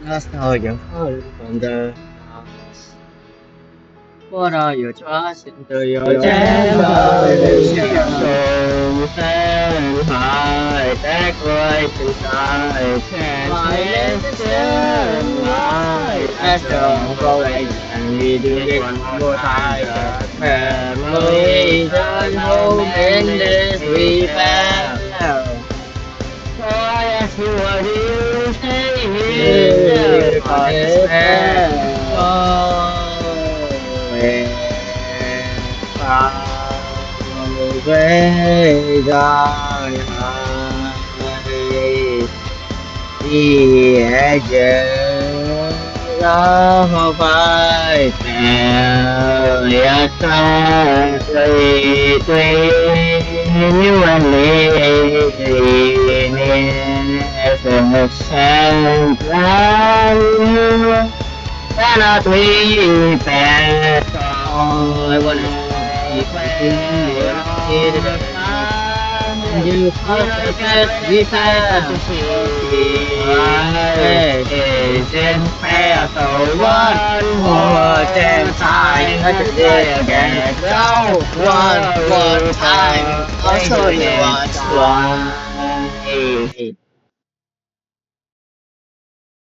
I saw you falling from the house. What are you trusting to your generation? So stand high, that great inside. My listen, right as the going and we do it one more time. Family, turn home in this we fell. Why as you are here, stay here, God is there. Away, die, the edges of my tell your story between you and me. And plan cannot we pass I wanna you can't be fair to see isn't fair so one more time again go one more time I'll show you what's why